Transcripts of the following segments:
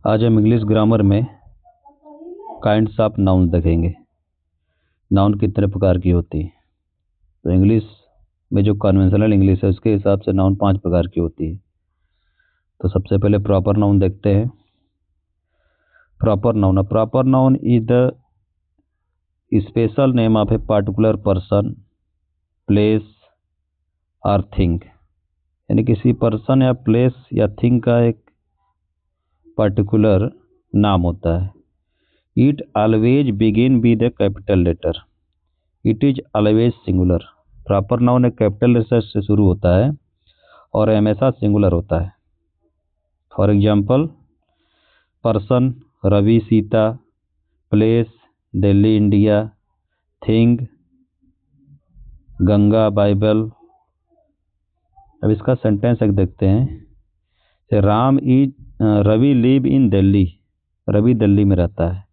आज हम English grammar में काइंड्स ऑफ नाउन देखेंगे। नाउन कितने प्रकार की होती है। तो इंग्लिश में जो कन्वेंशनल इंग्लिश है उसके हिसाब से नाउन 5 प्रकार की होती है। तो सबसे पहले प्रॉपर नाउन देखते हैं। Proper noun is the special name of a particular person, place और थिंग। यानी किसी पर्सन या प्लेस या थिंग का एक पर्टिकुलर नाम होता है। It always begin with a capital letter. It is always singular. Proper noun एक कैपिटल लेटर से शुरू होता है और हमेशा सिंगुलर होता है। For example, person Ravi Sita, place Delhi India, thing Ganga Bible. अब इसका सेंटेंस एक देखते हैं। Ravi live in Delhi. रवि दिल्ली में रहता है।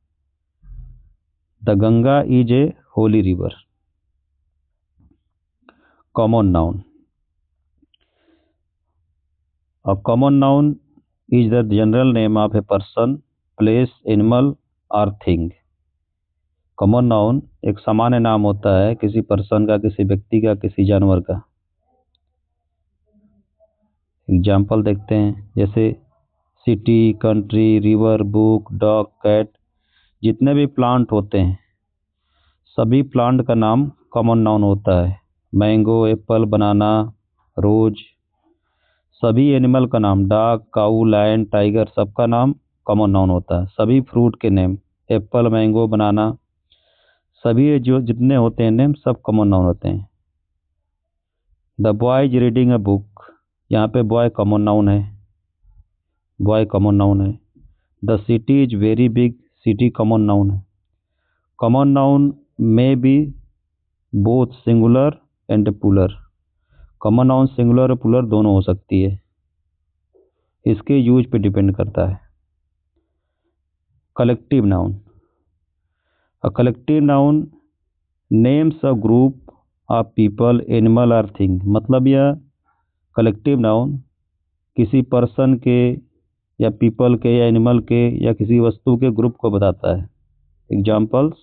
The Ganga is a holy river. Common noun. A common noun is the general name of a person, place, animal or thing. Common noun एक सामान्य नाम होता है किसी पर्सन का, किसी व्यक्ति का, किसी जानवर का। एग्जाम्पल देखते हैं, जैसे city, country, river, book, dog, cat. जितने भी प्लांट होते हैं सभी प्लांट का नाम कॉमन नाउन होता है। मैंगो, एप्पल, बनाना, रोज। सभी एनिमल का नाम डॉग, काऊ, लायन, टाइगर, सबका नाम कॉमन नाउन होता है। सभी फ्रूट के नेम एप्पल, मैंगो, बनाना, सभी जो जितने होते हैं नेम सब कॉमन नाउन होते हैं। The boy is reading a book. यहाँ पे बॉय कॉमन नाउन है। बॉय कॉमन नाउन है। The city is very big. City common noun है। कॉमन नाउन में be both singular and plural. Common noun singular और plural दोनों हो सकती है। इसके यूज पे डिपेंड करता है। Collective noun. A collective noun names a group of people, animal और थिंग। मतलब यह कलेक्टिव नाउन किसी पर्सन के या पीपल के या एनिमल के या किसी वस्तु के ग्रुप को बताता है। Examples,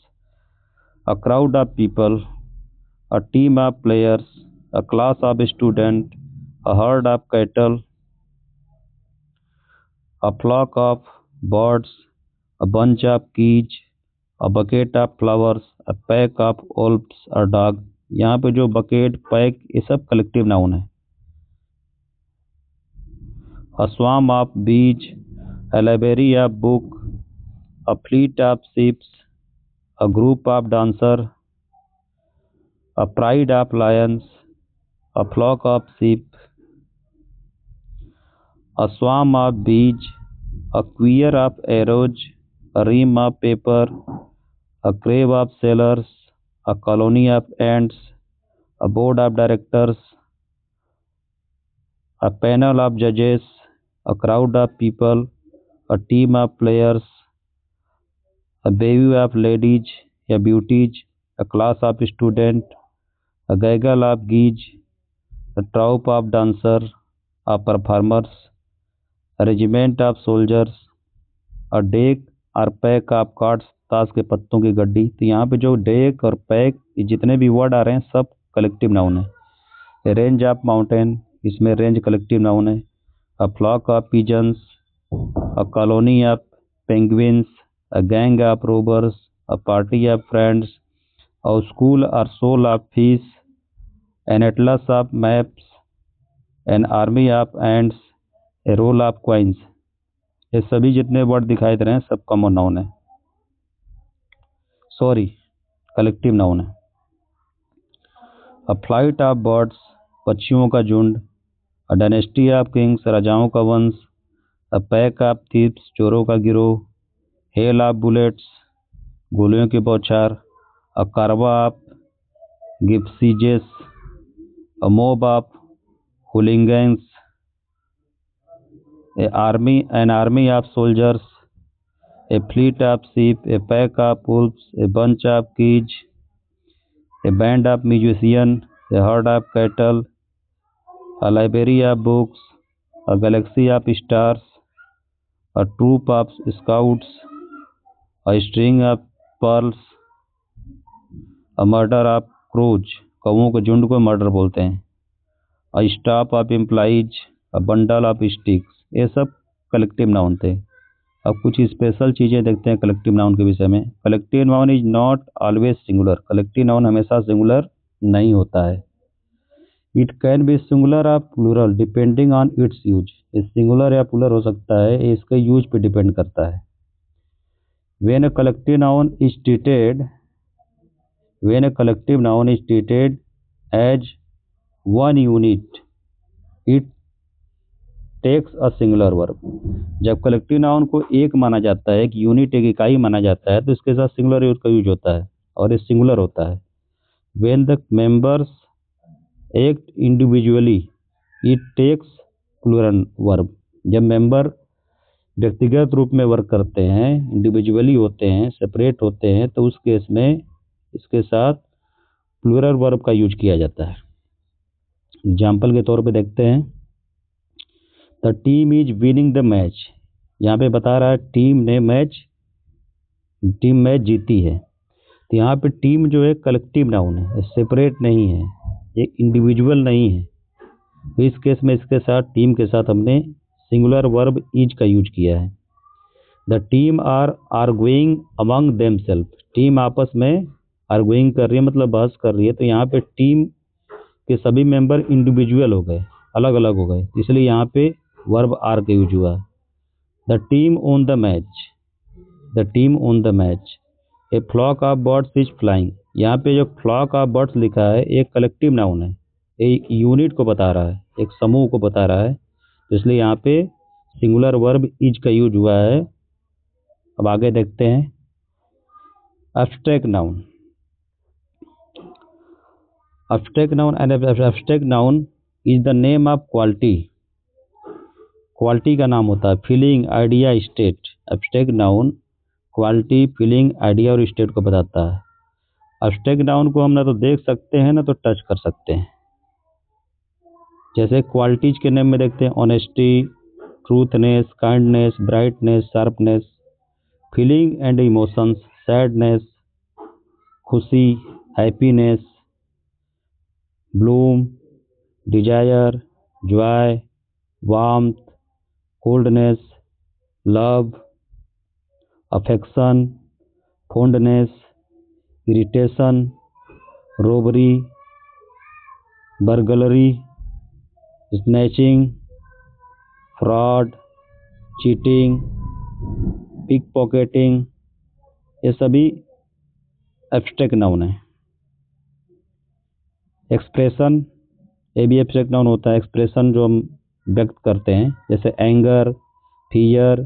a crowd of people, a team of players, a class of student, a herd of cattle, a flock of birds, a bunch of geese, a bucket of flowers, a pack of wolves or dog। यहाँ पे जो bucket, pack, ये सब collective noun है। a swarm of bees, a library of book, a fleet of ships, a group of dancers, a pride of lions, a flock of sheep, a swarm of bees, a quiver of arrows, a ream of paper, a crowd of sailors, a colony of ants, a board of directors, a panel of judges, a crowd of people, a team of players, a bevy of ladies या beauties, a class of students, a gaggle of geese, a troupe of dancers, a performers, a regiment of soldiers, a deck और pack of cards, ताश के पत्तों की गड्डी। तो यहाँ पे जो डेक और पैक जितने भी वर्ड आ रहे हैं सब कलेक्टिव नाउन है। रेंज ऑफ माउंटेन, इसमें रेंज कलेक्टिव नाउन है। A flock of pigeons, a colony of penguins, a gang of robbers, a party of friends, a school और shoal of fish, an atlas of maps, an army of ants, a roll of coins. ये सभी जितने word दिखाई दे रहे हैं सब common noun है। कलेक्टिव नाउन है। अ फ्लाइट ऑफ बर्ड्स, पक्षियों का झुंड, अ डायनेस्टी ऑफ किंग्स, राजाओं का वंश, अ पैक ऑफ थीव्स, चोरों का गिरोह, हेल ऑफ बुलेट्स, गोलियों की बौछार, a caravan of gypsies, a mob of hooligans, an army of soldiers, a fleet of sheep, a pack of wolves, a bunch of geese, a band of musicians, a herd of cattle, a library of books, a galaxy of stars, a troop of scouts, a string of pearls, a murder of crows, कौओं के झुंड को murder बोलते हैं, a staff of employees, a bundle of sticks, ये सब collective noun थे। अब कुछ स्पेशल चीज़ें देखते हैं कलेक्टिव नाउन के विषय में। Collective noun is not always singular, collective noun हमेशा सिंगुलर नहीं होता है। इट कैन बी सिंगुलर या plural depending on its use, ये सिंगुलर या प्लूरल हो सकता है, ये इसके यूज पे डिपेंड करता है। When a collective noun is treated as one unit it takes a singular verb. जब कलेक्टिव नाउन को एक माना जाता है, एक यूनिट, एक इकाई माना जाता है, तो इसके साथ सिंगुलर यूज का यूज होता है और ये सिंगुलर होता है। When the members act individually it takes plural verb. जब मेंबर व्यक्तिगत रूप में वर्क करते हैं, इंडिविजुअली होते हैं, सेपरेट होते हैं, तो उस केस में इसके साथ प्लूरल वर्ब का यूज किया जाता है। एग्जाम्पल के तौर पे देखते हैं, the team is winning the match, यहाँ पे बता रहा है टीम मैच जीती है। तो यहाँ पे टीम जो है कलेक्टिव नाउन है, सेपरेट नहीं है, ये इंडिविजुअल नहीं है। तो इस केस में इसके साथ, टीम के साथ हमने सिंगुलर वर्ब इज का यूज किया है। The team are arguing among themselves, team आपस में आर्गुइंग कर रही है, मतलब बहस कर रही है। तो यहाँ पे टीम के सभी मेंबर इंडिविजुअल हो गए, अलग अलग हो गए, इसलिए यहाँ पे वर्ब आर का यूज हुआ। The team won the match, a flock of birds is flying, यहाँ पे जो फ्लॉक ऑफ बर्ड्स लिखा है एक कलेक्टिव नाउन है, एक यूनिट को बता रहा है, एक समूह को बता रहा है, तो इसलिए यहाँ पे सिंगुलर वर्ब इज का यूज हुआ है। अब आगे देखते हैं abstract noun. Abstract noun is the name of quality का नाम होता है, feeling, idea, state. Abstract noun quality, feeling, idea और स्टेट को बताता है। एब्स्ट्रैक्ट नाउन को हम ना तो देख सकते हैं ना तो टच कर सकते हैं। जैसे क्वालिटीज के नेम में देखते हैं, honesty, truthness, kindness, brightness, sharpness. Feeling and emotions, sadness, खुशी, happiness, bloom, desire, joy, warmth, coldness, love, affection, fondness, irritation, robbery, burglary, snatching, fraud, cheating, pickpocketing, ये सभी एब्स्ट्रैक्ट नाउन है। एक्सप्रेशन, ये भी एब्स्ट्रैक्ट नाउन होता है, expression जो हम व्यक्त करते हैं, जैसे anger, fear,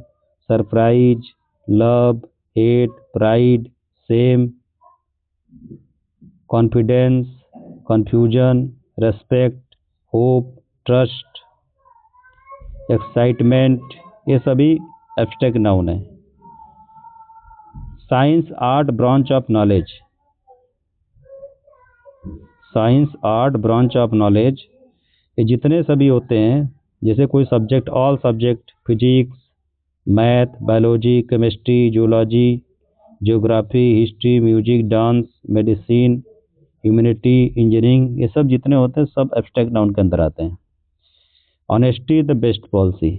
surprise, love, hate, pride, same, confidence, confusion, respect, hope, trust, excitement, ये सभी एब्स्ट्रैक्ट नाउन है। Science, art, branch of knowledge, science, art, branch of knowledge, ये जितने सभी होते हैं, जैसे कोई subject, all subject, physics, math, biology, chemistry, zoology, geography, history, music, dance, medicine, humanity, engineering, ये सब जितने होते हैं सब एब्स्ट्रैक्ट नाउन के अंदर आते हैं। Honesty the best policy,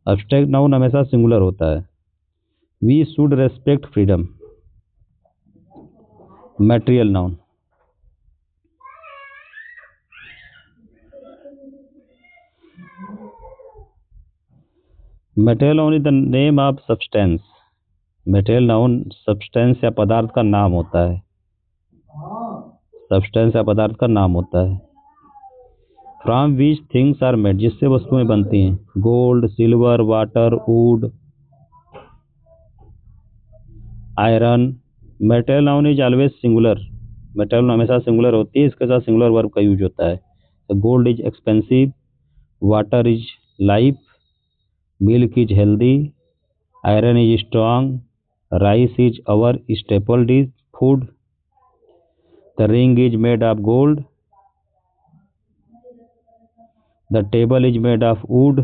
abstract noun हमेशा सिंगुलर होता है। We should respect freedom, material noun, material noun is the name of substance, material noun substance या पदार्थ का नाम होता है, सब्सटेंस या पदार्थ का नाम होता है। From which things are made, जिससे वस्तुएं बनती हैं, gold, silver, water, wood, iron. Material noun is always singular, material हमेशा सिंगुलर होती है, इसके साथ सिंगुलर वर्ब का यूज होता है। Gold is expensive, water is life, milk is healthy, iron is strong, rice is our staple dish food, the ring is made of gold, the table is made of would,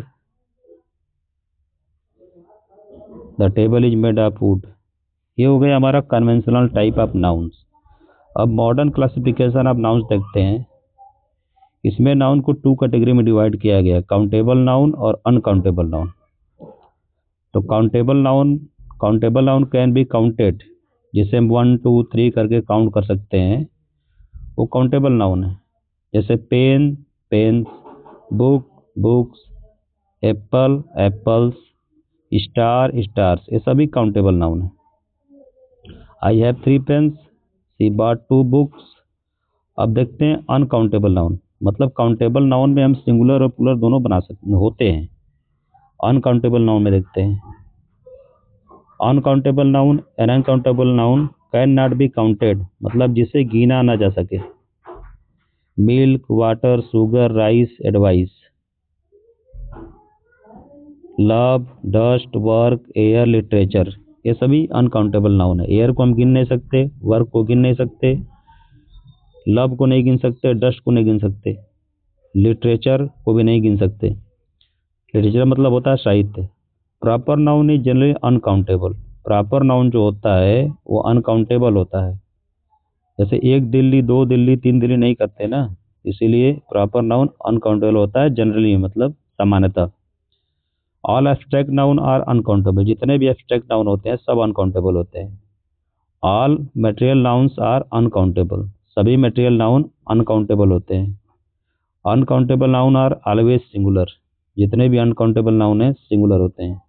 the table is made of would. ये हो गया हमारा conventional type of nouns. अब modern classification of nouns देखते हैं। इसमें noun को 2 category में डिवाइड किया गया, काउंटेबल नाउन और अनकाउंटेबल नाउन। तो countable noun can be counted, जिसे हम 1 2 3 करके काउंट कर सकते हैं, वो काउंटेबल नाउन है। जैसे pen pens, book books, apple apples, star stars, ये सभी काउंटेबल नाउन है। I have 3 pens, she bought 2 books. अब देखते हैं अनकाउंटेबल नाउन। मतलब काउंटेबल नाउन में हम सिंगुलर और प्लूरल दोनों बना सकते होते हैं। अनकाउंटेबल नाउन में देखते हैं। Uncountable noun N uncountable noun can not be counted, मतलब जिसे गिना ना जा सके। Milk, water, sugar, rice, advice. Love, dust, work, air, literature, ये सभी अनकाउंटेबल नाउन है। एयर को हम गिन नहीं सकते, वर्क को गिन नहीं सकते, लव को नहीं गिन सकते, डस्ट को नहीं गिन सकते, लिटरेचर को भी नहीं गिन सकते। लिटरेचर मतलब होता है साहित्य। Proper noun is generally uncountable. Proper noun जो होता है वो अनकाउंटेबल होता है। जैसे 1 दिल्ली, 2 दिल्ली, 3 दिल्ली नहीं करते ना, इसीलिए प्रॉपर नाउन अनकाउंटेबल होता है जनरली, मतलब सामान्यतः। All abstract noun are uncountable. जितने भी एब्स्ट्रैक्ट नाउन होते हैं सब अनकाउंटेबल होते हैं। All material nouns are uncountable. सभी मटेरियल नाउन अनकाउंटेबल होते हैं। Uncountable noun are always singular. जितने भी अनकाउंटेबल नाउन है सिंगुलर होते हैं।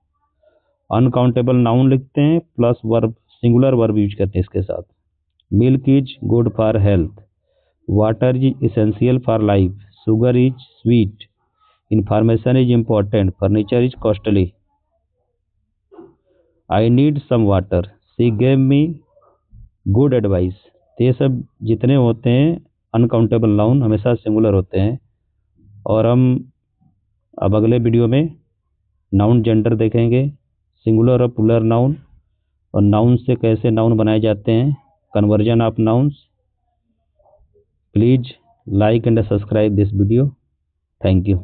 अनकाउंटेबल नाउन लिखते हैं plus verb, singular verb use करते हैं इसके साथ। Milk is good for health, water is essential for life, sugar is sweet, information is important, furniture is costly, I need some water, she gave me good advice. ये सब जितने होते हैं uncountable noun हमेशा सिंगुलर होते हैं। और हम अब अगले वीडियो में नाउन जेंडर देखेंगे, सिंगुलर और प्लूरल नाउन, और नाउन से कैसे नाउन बनाए जाते हैं, conversion of nouns. Please like and subscribe this video. Thank you.